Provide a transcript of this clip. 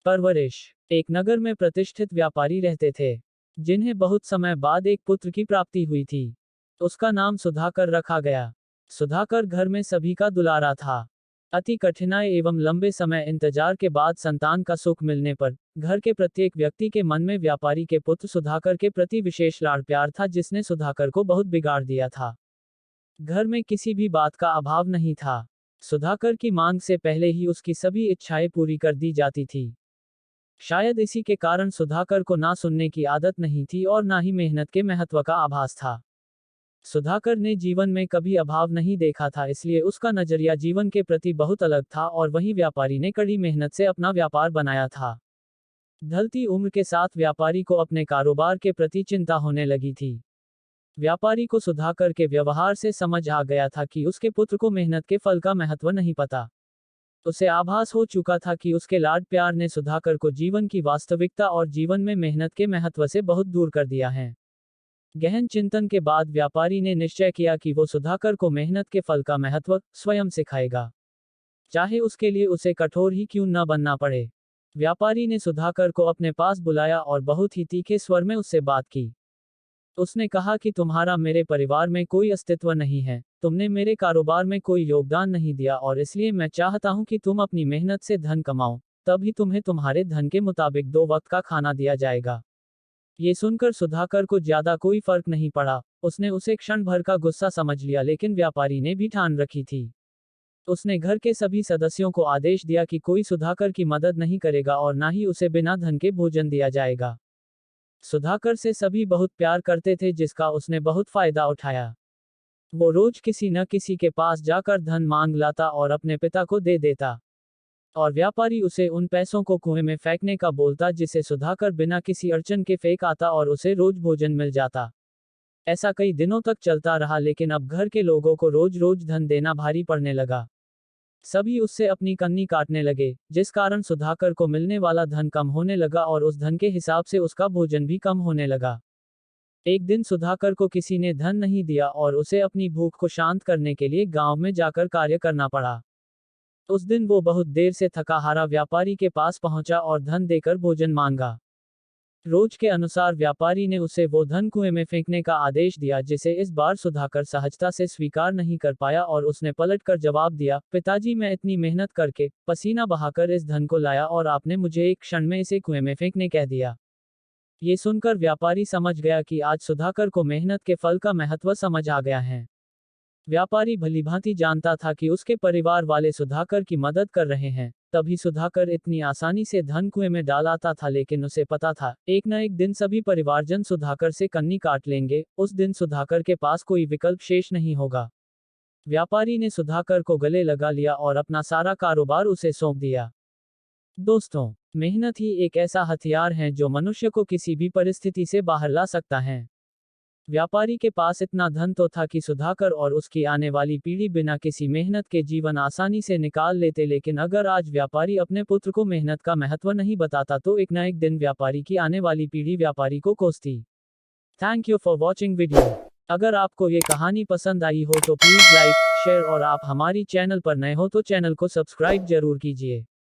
परवरिश। एक नगर में प्रतिष्ठित व्यापारी रहते थे, जिन्हें बहुत समय बाद एक पुत्र की प्राप्ति हुई थी। उसका नाम सुधाकर रखा गया। सुधाकर घर में सभी का दुलारा था। अति कठिनाई एवं लंबे समय इंतजार के बाद संतान का सुख मिलने पर घर के प्रत्येक व्यक्ति के मन में व्यापारी के पुत्र सुधाकर के प्रति विशेष लाड़ प्यार था, जिसने सुधाकर को बहुत बिगाड़ दिया था। घर में किसी भी बात का अभाव नहीं था। सुधाकर की मांग से पहले ही उसकी सभी इच्छाएं पूरी कर दी जाती थी। शायद इसी के कारण सुधाकर को ना सुनने की आदत नहीं थी और ना ही मेहनत के महत्व का आभास था। सुधाकर ने जीवन में कभी अभाव नहीं देखा था, इसलिए उसका नजरिया जीवन के प्रति बहुत अलग था और वहीं व्यापारी ने कड़ी मेहनत से अपना व्यापार बनाया था। ढलती उम्र के साथ व्यापारी को अपने कारोबार के प्रति चिंता होने लगी थी। व्यापारी को सुधाकर के व्यवहार से समझ आ गया था कि उसके पुत्र को मेहनत के फल का महत्व नहीं पता। उसे आभास हो चुका था कि उसके लाड प्यार ने सुधाकर को जीवन की वास्तविकता और जीवन में मेहनत के महत्व से बहुत दूर कर दिया है। गहन चिंतन के बाद व्यापारी ने निश्चय किया कि वो सुधाकर को मेहनत के फल का महत्व स्वयं सिखाएगा, चाहे उसके लिए उसे कठोर ही क्यों न बनना पड़े। व्यापारी ने सुधाकर को अपने पास बुलाया और बहुत ही तीखे स्वर में उससे बात की। उसने कहा कि तुम्हारा मेरे परिवार में कोई अस्तित्व नहीं है, तुमने मेरे कारोबार में कोई योगदान नहीं दिया और इसलिए मैं चाहता हूं कि तुम अपनी मेहनत से धन कमाओ, तभी तुम्हें तुम्हारे धन के मुताबिक 2 वक्त का खाना दिया जाएगा। ये सुनकर सुधाकर को ज्यादा कोई फर्क नहीं पड़ा। उसने उसे क्षण भर का गुस्सा समझ लिया, लेकिन व्यापारी ने भी ठान रखी थी। उसने घर के सभी सदस्यों को आदेश दिया कि कोई सुधाकर की मदद नहीं करेगा और ना ही उसे बिना धन के भोजन दिया जाएगा। सुधाकर से सभी बहुत प्यार करते थे, जिसका उसने बहुत फायदा उठाया। वो रोज किसी न किसी के पास जाकर धन मांग लाता और अपने पिता को दे देता, और व्यापारी उसे उन पैसों को कुएं में फेंकने का बोलता, जिसे सुधाकर बिना किसी अड़चन के फेंक आता और उसे रोज भोजन मिल जाता। ऐसा कई दिनों तक चलता रहा, लेकिन अब घर के लोगों को रोज रोज धन देना भारी पड़ने लगा। सभी उससे अपनी कन्नी काटने लगे, जिस कारण सुधाकर को मिलने वाला धन कम होने लगा और उस धन के हिसाब से उसका भोजन भी कम होने लगा। एक दिन सुधाकर को किसी ने धन नहीं दिया और उसे अपनी भूख को शांत करने के लिए गांव में जाकर कार्य करना पड़ा। उस दिन वो बहुत देर से थका हारा व्यापारी के पास पहुंचा और धन देकर भोजन मांगा। रोज के अनुसार व्यापारी ने उसे वो धन कुएं में फेंकने का आदेश दिया, जिसे इस बार सुधाकर सहजता से स्वीकार नहीं कर पाया और उसने पलटकर जवाब दिया, पिताजी, मैं इतनी मेहनत करके पसीना बहाकर इस धन को लाया और आपने मुझे एक क्षण में इसे कुएं में फेंकने कह दिया। ये सुनकर व्यापारी समझ गया कि आज सुधाकर को मेहनत के फल का महत्व समझ आ गया है। व्यापारी भलीभांति जानता था कि उसके परिवार वाले सुधाकर की मदद कर रहे हैं, तभी सुधाकर इतनी आसानी से धन कुएं में डाल आता था, लेकिन उसे पता था एक न एक दिन सभी परिवारजन सुधाकर से कन्नी काट लेंगे। उस दिन सुधाकर के पास कोई विकल्प शेष नहीं होगा। व्यापारी ने सुधाकर को गले लगा लिया और अपना सारा कारोबार उसे सौंप दिया। दोस्तों, मेहनत ही एक ऐसा हथियार है जो मनुष्य को किसी भी परिस्थिति से बाहर ला सकता है। व्यापारी के पास इतना धन तो था कि सुधाकर और उसकी आने वाली पीढ़ी बिना किसी मेहनत के जीवन आसानी से निकाल लेते, लेकिन अगर आज व्यापारी अपने पुत्र को मेहनत का महत्व नहीं बताता तो एक न एक दिन व्यापारी की आने वाली पीढ़ी व्यापारी को कोसती। Thank you for watching video. अगर आपको ये कहानी पसंद आई हो तो प्लीज लाइक, शेयर और आप हमारी चैनल पर नए हो तो चैनल को सब्सक्राइब जरूर कीजिए।